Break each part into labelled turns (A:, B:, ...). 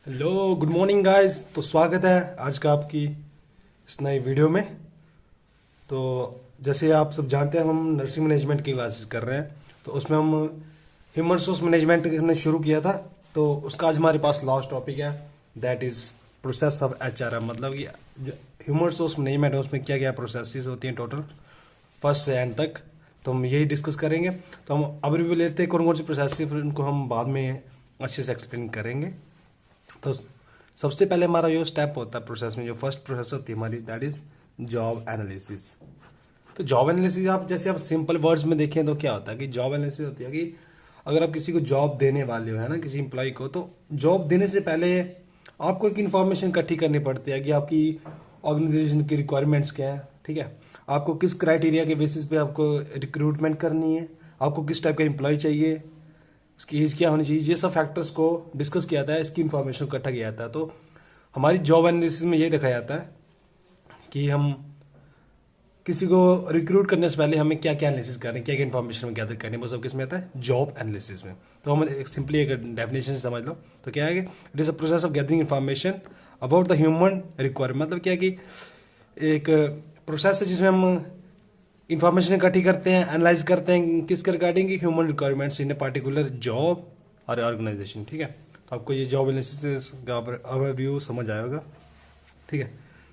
A: Hello good morning guys. तो स्वागत है आज का आपकी इस नई वीडियो में। तो जैसे आप सब जानते हैं हम नर्सिंग मैनेजमेंट की क्लासेस कर रहे हैं। तो उसमें हम ह्यूमन रिसोर्स मैनेजमेंट हमने शुरू किया था। तो उसका आज हमारे पास लास्ट टॉपिक है, that is process of HRM. मतलब कि ह्यूमन रिसोर्स मैनेजमेंट है, उसमें क्या क्या प्रोसेसेस होती हैं टोटल फर्स्ट से एंड तक। तो हम यही डिस्कस करेंगे। तो हम अब रिव्यू लेते हैं कौन कौन सी प्रोसेस, फिर उनको हम बाद में अच्छे से एक्सप्लेन करेंगे। तो सबसे पहले हमारा जो स्टेप होता है प्रोसेस में, जो फर्स्ट प्रोसेस होती है हमारी, दैट इज जॉब एनालिसिस। तो जॉब एनालिसिस आप जैसे आप सिंपल वर्ड्स में देखें तो क्या होता है कि जॉब एनालिसिस होती है कि अगर आप किसी को जॉब देने वाले हो, है ना, किसी एम्प्लॉय को, तो जॉब देने से पहले आपको एक इन्फॉर्मेशन इकट्ठी करनी पड़ती है कि आपकी ऑर्गेनाइजेशन की रिक्वायरमेंट्स क्या है। ठीक है, आपको किस क्राइटेरिया के बेसिस पे आपको रिक्रूटमेंट करनी है, आपको किस टाइप का एम्प्लॉय चाहिए, उसकी एज क्या होनी चाहिए, ये सब फैक्टर्स को डिस्कस किया जाता है, इसकी इन्फॉर्मेशन इकट्ठा किया जाता है। तो हमारी जॉब एनालिसिस में ये देखा जाता है कि हम किसी को रिक्रूट करने से पहले हमें क्या क्या एनालिसिस करें, क्या क्या इन्फॉर्मेशन में गैदर करनी है, वो सब किस में आता है, जॉब एनालिसिस में। तो हम एक सिंपली एक डेफिनेशन समझ लो तो क्या है कि it is a process of gathering information about the human requirement. मतलब क्या है कि एक प्रोसेस है जिसमें हम इंफॉर्मेशन इकट्ठी करते हैं, एनालाइज करते हैं किसके रिगार्डिंग की, human requirements in a particular job और ऑर्गेनाइजेशन। ठीक है, तो आपको ये जॉब एनालिसिस का ओवरव्यू समझ आया होगा। ठीक है,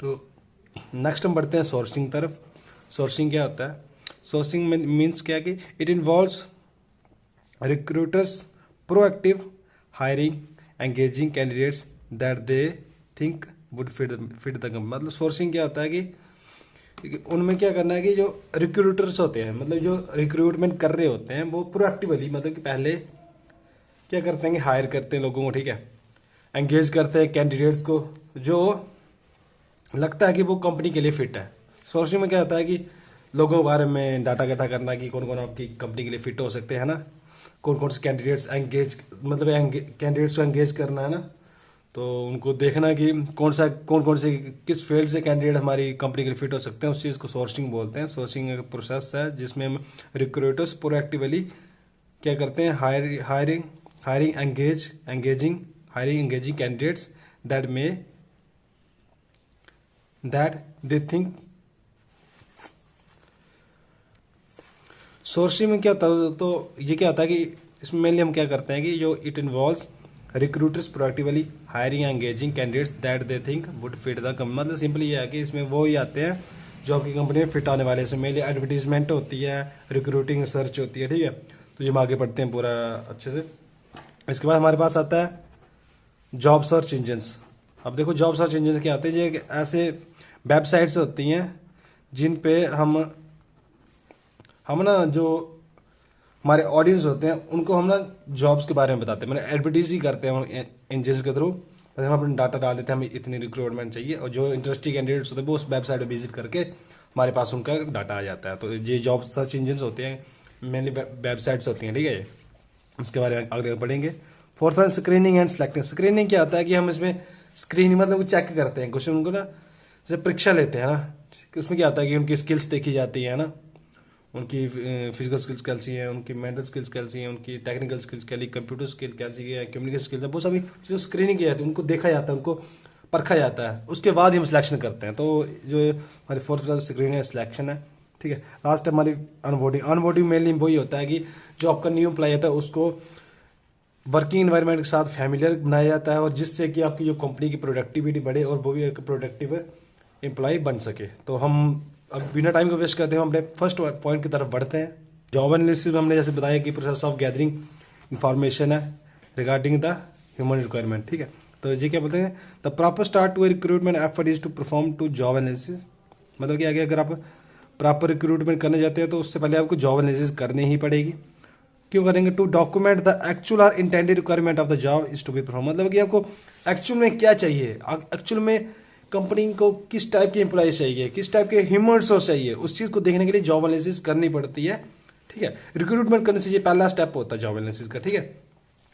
A: तो नेक्स्ट हम बढ़ते हैं सोर्सिंग तरफ। सोर्सिंग क्या होता है? सोर्सिंग मीन्स क्या कि it involves recruiters proactive hiring engaging candidates that they think would fit the company. मतलब सोर्सिंग क्या होता है कि उनमें क्या करना है कि जो रिक्रूटर्स होते हैं, मतलब जो रिक्रूटमेंट कर रहे होते हैं, वो प्रोएक्टिवली, मतलब कि पहले क्या करते हैं कि हायर करते हैं लोगों को। ठीक है, एंगेज करते हैं कैंडिडेट्स को जो लगता है कि वो कंपनी के लिए फिट है। सोर्सिंग में क्या होता है कि लोगों के बारे में डाटा इकट्ठा करना कि कौन कौन आपकी कंपनी के लिए फिट हो सकते हैं ना, कौन कौन से कैंडिडेट्स एंगेज, मतलब कैंडिडेट्स को एंगेज करना है ना। तो उनको देखना कि कौन कौन से किस फील्ड से कैंडिडेट हमारी कंपनी के लिए फिट हो सकते हैं, उस चीज़ को सोर्सिंग बोलते हैं। सोर्सिंग एक प्रोसेस है जिसमें हम रिक्रूटर्स प्रोएक्टिवली क्या करते हैं, hiring engaging candidates that may that they think. Sourcing में क्या होता है, तो ये क्या होता है कि इसमें मेनली हम क्या करते हैं कि जो it involves recruiters proactively hiring engaging candidates that they think would fit the company. मतलब सिंपली ये है कि इसमें वो ही आते हैं जो आपकी कंपनी में फिट आने वाले हैं। इसमें मेनली एडवर्टीजमेंट होती है, रिक्रूटिंग सर्च होती है। ठीक है, तो ये हम आगे पढ़ते हैं पूरा अच्छे से। इसके बाद हमारे पास आता है जॉब सर्च इंजन्स। अब देखो जॉब सर्च इंजन क्या आते हैं, ये ऐसे वेबसाइट्स होती हैं जिन पे हम ना जो हमारे ऑडियंस होते हैं उनको हम ना जॉब्स के बारे में बताते हैं, मतलब एडवर्टीज ही करते हैं इंजन के थ्रू। हम अपना डाटा डाल देते हैं, हमें इतनी रिक्रूटमेंट चाहिए, और जो इंटरेस्टिंग कैंडिडेट्स होते हैं वो उस वेबसाइट पर विजिट करके हमारे पास उनका डाटा आ जाता है। तो ये जॉब सर्च इंजन होते हैं, मेनली वेबसाइट्स होती हैं। ठीक है, उसके बारे में आगे पढ़ेंगे। Fourth one screening and selecting. Screening क्या होता है कि हम इसमें स्क्रीनिंग मतलब चेक करते हैं कुछ उनको ना, जैसे परीक्षा लेते हैं ना, उसमें क्या होता है कि उनकी स्किल्स देखी जाती है ना, उनकी फिजिकल स्किल्स कैसी हैं, उनकी मेंटल स्किल्स कैसी हैं, उनकी टेक्निकल स्किल्स कैसी, कंप्यूटर स्किल कैसी है, कम्युनिकेशन स्किल्स है, वो सभी जो स्क्रीनिंग की जाती है उनको देखा जाता है, उनको परखा जाता है, उसके बाद ही हम सिलेक्शन करते हैं। तो जो हमारी फोर्थ स्क्रीनिंग है, सिलेक्शन है। ठीक है, लास्ट हमारी अनबोर्डिंग। अनबोर्डिंग मेनली वही होता है कि जो आपका न्यू एम्प्लॉय आता है उसको वर्किंग एनवायरनमेंट के साथ फैमिलियर बनाया जाता है, और जिससे कि आपकी जो कंपनी की प्रोडक्टिविटी बढ़े और वो भी एक प्रोडक्टिव एम्प्लॉय बन सके। तो हम अब बिना टाइम को वेस्ट करते हैं, हम अपने फर्स्ट पॉइंट की तरफ बढ़ते हैं। जॉब एनालिसिस में हमने जैसे बताया कि प्रोसेस ऑफ गैदरिंग इंफॉर्मेशन है रिगार्डिंग द ह्यूमन रिक्वायरमेंट। ठीक है, तो ये क्या बोलते हैं, the proper start to recruitment effort is to perform to job analysis. मतलब क्या कि अगर आप प्रॉपर रिक्रूटमेंट करने जाते हैं तो उससे पहले आपको जॉब एनालिसिस करनी ही पड़ेगी। क्यों करेंगे? टू डॉक्यूमेंट द एक्चुअल और intended requirement of the job is to be perform. मतलब कि आपको एक्चुअल में क्या चाहिए, एक्चुअल में कंपनी को किस टाइप के एम्प्लॉय चाहिए, किस टाइप के ह्यूमन रिसोर्स चाहिए, उस चीज़ को देखने के लिए जॉब एनालिसिस करनी पड़ती है। ठीक है, रिक्रूटमेंट करने से ये पहला स्टेप होता है जॉब एनालिसिस का। ठीक है,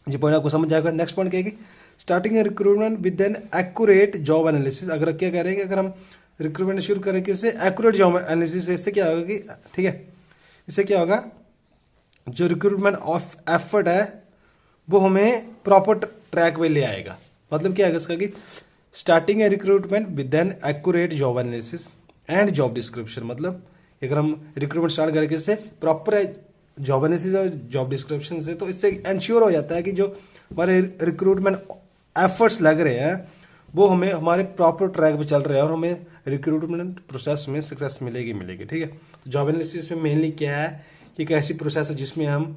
A: ये पॉइंट आपको समझ जाएगा। नेक्स्ट पॉइंट क्या है कि starting recruitment with an accurate job analysis. अगर क्या करेंगे, अगर हम रिक्रूटमेंट शुरू करें किससे, एक्यूरेट जॉब एनालिसिस से, इससे क्या होगा कि, ठीक है, इससे क्या होगा, जो रिक्रूटमेंट ऑफ एफर्ट है वो हमें प्रॉपर ट्रैक पे ले आएगा। मतलब क्या है इसका कि starting A recruitment with an accurate job analysis and job description. मतलब अगर हम रिक्रूटमेंट स्टार्ट करके से प्रॉपर जॉब एनालिसिस और जॉब डिस्क्रिप्शन से, तो इससे इंश्योर हो जाता है कि जो हमारे रिक्रूटमेंट एफर्ट्स लग रहे हैं वो हमें हमारे प्रॉपर ट्रैक पे चल रहे हैं और हमें रिक्रूटमेंट प्रोसेस में सक्सेस मिलेगी मिलेगी। ठीक है, जॉब एनालिसिस में मेनली क्या है कि एक ऐसी प्रोसेस है जिसमें हम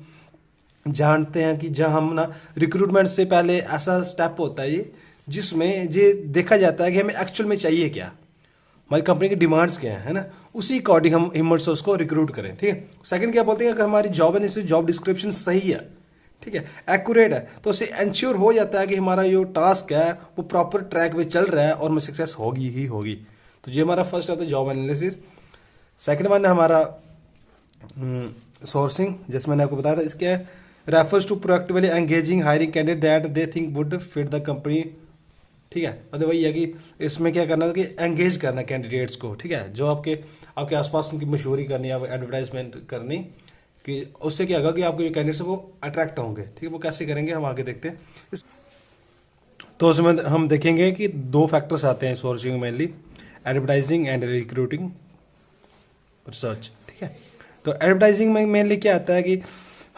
A: जानते हैं कि जहां हम ना रिक्रूटमेंट से पहले ऐसा स्टेप होता है ये जिसमें ये देखा जाता है कि हमें एक्चुअल में चाहिए क्या, हमारी कंपनी की डिमांड्स क्या है ना, उसी अकॉर्डिंग हम ह्यूमन रिसोर्स को रिक्रूट करें। ठीक है, सेकंड क्या बोलते हैं, अगर हमारी जॉब एनालिसिस जॉब डिस्क्रिप्शन सही है, ठीक है, एक्यूरेट है, तो उससे इंश्योर हो जाता है कि हमारा जो टास्क है वो प्रॉपर ट्रैक पे चल रहा है और हमें सक्सेस होगी ही होगी। तो ये हमारा फर्स्ट आता है जॉब एनालिसिस। सेकंड वन है हमारा सोर्सिंग, जैसे मैंने आपको बताया था, इसके refers to proactively engaging hiring candidate that they think would fit the company. ठीक है, मतलब वही है कि इसमें क्या करना है कि एंगेज करना कैंडिडेट्स को। ठीक है, जो आपके आपके आसपास उनकी मशहूरी करनी है, एडवर्टाइजमेंट करनी, कि उससे क्या होगा कि आपके जो कैंडिडेट्स हैं वो अट्रैक्ट होंगे। ठीक है, वो कैसे करेंगे हम आगे देखते हैं। तो उसमें हम देखेंगे कि दो फैक्टर्स आते हैं sourcing mainly, advertising and recruiting research. ठीक है, तो एडवर्टाइजिंग में मेनली क्या आता है कि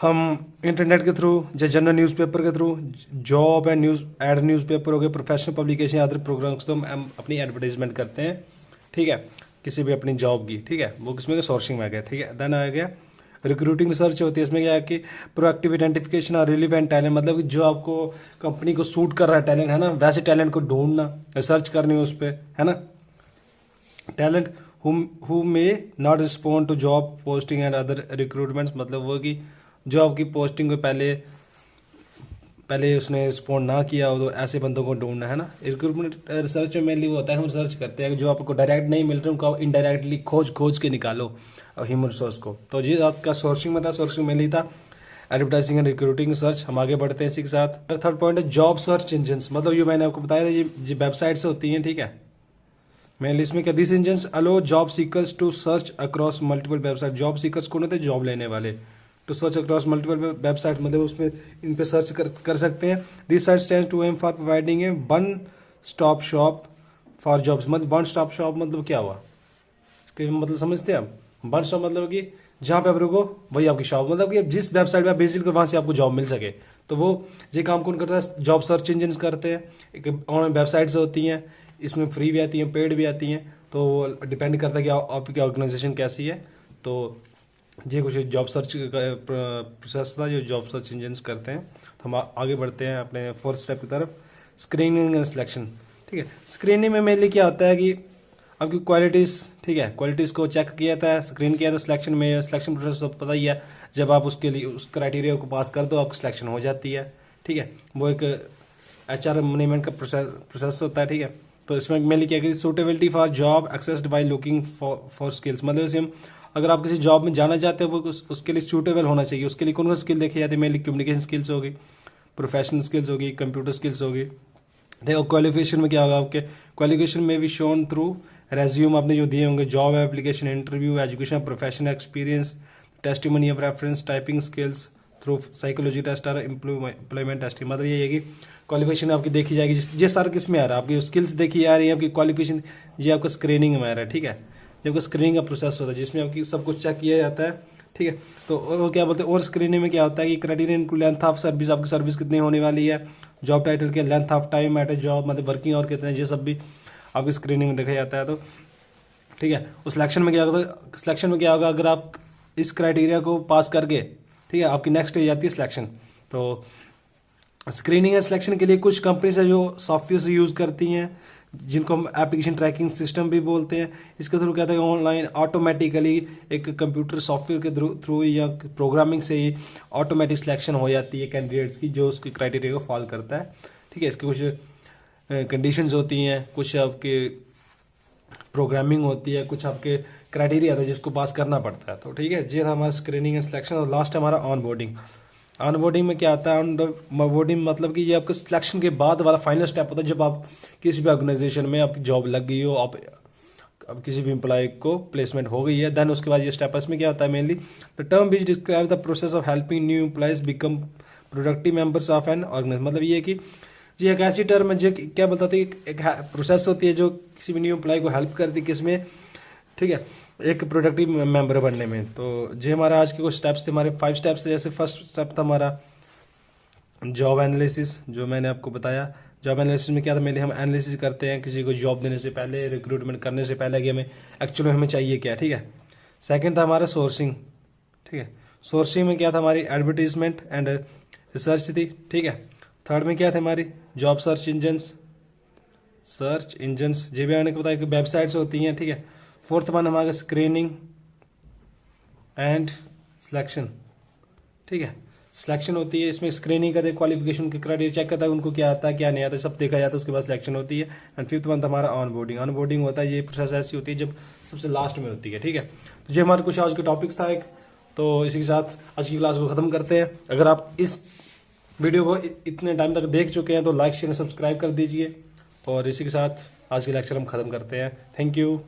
A: हम इंटरनेट के थ्रू या जनरल न्यूज़पेपर के थ्रू, जॉब एंड न्यूज़पेपर हो गए, प्रोफेशनल पब्लिकेशन या अदर प्रोग्राम्स, तो हम अपनी एडवर्टाइजमेंट करते हैं। ठीक है, किसी भी अपनी जॉब की। ठीक है, वो किसमें सोर्सिंग में आ गया। ठीक है, देन आ गया रिक्रूटिंग रिसर्च होती है। इसमें क्या है कि प्रोएक्टिव आइडेंटिफिकेशन और रिलेवेंट टैलेंट, मतलब कि जो आपको कंपनी को सूट कर रहा है टैलेंट है ना, वैसे टैलेंट को ढूंढना, रिसर्च करनी उस पर, है ना। Talent who may not respond to job posting and other recruitments, मतलब वो कि जो आपकी पोस्टिंग को पहले उसने रिस्पॉन्ड ना किया हो, तो ऐसे बंदों को ढूंढना, है ना। रिक्रूटमेंट रिसर्च में मेनली वो होता है, हम रिसर्च करते हैं जो आपको डायरेक्ट नहीं मिल रहे उनको इनडायरेक्टली खोज के निकालो ह्यूमन रिसोर्स को। तो ये आपका सोर्सिंग में था, सोर्सिंग मेनली था एडवर्टाइजिंग एंड रिक्रूटिंग रिसर्च। हम आगे बढ़ते हैं इसी के साथ। थर्ड पॉइंट है जॉब सर्च इंजन, मतलब ये मैंने आपको बताया था, ये वेबसाइट्स होती हैं। ठीक है, मेनली इसमें क्या, this engines allow job seekers to search across multiple website. Job seekers कौन होते हैं, जॉब लेने वाले। To search across multiple website, मतलब उसमें इन पे सर्च कर सकते हैं। This site stands to aim for providing a one stop shop for jobs. मतलब वन स्टॉप शॉप मतलब क्या हुआ, इसके मतलब समझते हैं आप। वन स्टॉप मतलब कि जहाँ पे आप रुको वही आपकी शॉप, मतलब कि जिस वेबसाइट पे आप विजिट करो वहाँ से आपको जॉब मिल सके। तो वो ये काम कौन करता है, जॉब सर्च इंजन करते हैं। एक ऑनलाइन वेबसाइट्स होती हैं, इसमें फ्री भी आती हैं, पेड भी आती हैं, तो डिपेंड करता है कि आपकी ऑर्गेनाइजेशन कैसी है। तो ये कुछ जॉब सर्च प्रोसेस था जो जॉब सर्च इंजन करते हैं। तो हम आगे बढ़ते हैं अपने फोर्थ स्टेप की तरफ, स्क्रीनिंग एंड सिलेक्शन। ठीक है, स्क्रीनिंग में मेनली क्या होता है कि आपकी क्वालिटीज़, ठीक है, क्वालिटीज़ को चेक किया था, स्क्रीन किया था। सिलेक्शन में सिलेक्शन प्रोसेस तो पता ही है, जब आप उसके लिए उस क्राइटेरिया को पास कर दो आपकी सिलेक्शन हो जाती है। ठीक है, वो एक HR मैनेजमेंट का प्रोसेस होता है। ठीक है, तो इसमें मेनली क्या कि suitability for job accessed by looking for skills, मतलब इसे हम अगर आप किसी जॉब में जाना चाहते हो वो उसके लिए सूटेबल होना चाहिए। उसके लिए कौन सा स्किल देखी जाती है, मेनली कम्युनिकेशन स्किल्स होगी, प्रोफेशनल स्किल्स होगी, कंप्यूटर स्किल्स होगी। ठीक है, क्वालिफिकेशन में क्या होगा, आपके क्वालिफिकेशन में भी शोन थ्रू रेज्यूम आपने जो दिए होंगे, job application, interview, education, professional experience, testimony of reference, typing skills through psychology test और एम्प्लॉयमेंट टेस्टिंग। मतलब ये है कि क्वालिफिकेशन आपकी देखी जाएगी, ये सारा किस में आ रहा है, आपकी स्किल्स देखी जा रही है, आपकी क्वालिफिकेशन, ये आपका स्क्रीनिंग में आ रहा है। ठीक है, ये आपका स्क्रीनिंग का प्रोसेस होता है जिसमें आपकी सब कुछ चेक किया जाता है। ठीक है, तो और क्या बोलते हैं, और स्क्रीनिंग में क्या होता है कि क्राइटेरियन लेंथ ऑफ सर्विस, आपकी सर्विस कितनी होने वाली है, जॉब टाइटल के, length of time at a job, मतलब वर्किंग और कितने, ये सब भी आपकी स्क्रीनिंग में देखा जाता है। तो ठीक है, उस सिलेक्शन में क्या होगा, सिलेक्शन में क्या होगा, अगर आप इस क्राइटेरिया को पास कर गए, ठीक है, आपकी नेक्स्ट स्टेज आती है सिलेक्शन। तो स्क्रीनिंग एंड सिलेक्शन के लिए कुछ कंपनीज है जो सॉफ्टवेयर यूज़ करती हैं, जिनको हम एप्लीकेशन ट्रैकिंग सिस्टम भी बोलते हैं। इसके थ्रू क्या होता है, ऑनलाइन ऑटोमेटिकली एक कंप्यूटर सॉफ्टवेयर के थ्रू या प्रोग्रामिंग से ही ऑटोमेटिक सिलेक्शन हो जाती है कैंडिडेट्स की, जो उसके क्राइटेरिया को फॉलो करता है। ठीक है, इसके कुछ कंडीशंस होती हैं, कुछ आपके प्रोग्रामिंग होती है, कुछ आपके क्राइटेरिया था जिसको पास करना पड़ता है। तो ठीक है, ये था हमारा स्क्रीनिंग एंड सिलेक्शन। और लास्ट हमारा ऑन बोर्डिंग। ऑन बोर्डिंग में क्या आता है, ऑन बोर्डिंग मतलब कि ये आपके सिलेक्शन के बाद वाला फाइनल स्टेप होता है, जब आप किसी भी ऑर्गेनाइजेशन में आपकी जॉब लग गई हो, आप अब किसी भी एम्प्लॉय को प्लेसमेंट हो गई है, देन उसके बाद ये स्टेप इसमें क्या होता है, mainly the term which describe the process of helping new employees become productive members of an organisation. मतलब ये है कि जी एक ऐसी टर्म है जो क्या बताती है, एक प्रोसेस होती है जो किसी भी न्यू एम्प्लॉय को हेल्प करती है किसमें, ठीक है, एक प्रोडक्टिव मेंबर बनने में। तो जो हमारा आज के कुछ स्टेप्स थे, हमारे 5 स्टेप्स थे। जैसे फर्स्ट स्टेप था हमारा जॉब एनालिसिस, जो मैंने आपको बताया। जॉब एनालिसिस में क्या था, पहले हम एनालिसिस करते हैं किसी को जॉब देने से पहले, रिक्रूटमेंट करने से पहले कि हमें एक्चुअली हमें चाहिए क्या, ठीक है। सेकंड था हमारा सोर्सिंग, ठीक है। सोर्सिंग में क्या था, हमारी एडवर्टीजमेंट एंड रिसर्च थी, ठीक है। थर्ड में क्या था, हमारी जॉब सर्च इंजन्स, जो भी मैंने बताया कि वेबसाइट्स होती हैं, ठीक है। फोर्थ वन हमारा स्क्रीनिंग एंड सिलेक्शन, ठीक है। सिलेक्शन होती है, इसमें स्क्रीनिंग करते, क्वालिफिकेशन के क्राइटेरिया चेक करता है उनको क्या आता है क्या नहीं आता, सब देखा जाता है, उसके बाद सिलेक्शन होती है। एंड फिफ्थ वन हमारा ऑन बोर्डिंग होता है। ये प्रोसेस ऐसी होती है जब सबसे लास्ट में होती है, ठीक है। तो ये हमारे कुछ आज के टॉपिक्स था एक, तो इसी के साथ आज की क्लास को खत्म करते हैं। अगर आप इस वीडियो को इतने टाइम तक देख चुके हैं तो लाइक शेयर सब्सक्राइब कर दीजिए, और इसी के साथ आज की लेक्चर हम खत्म करते हैं। Thank you.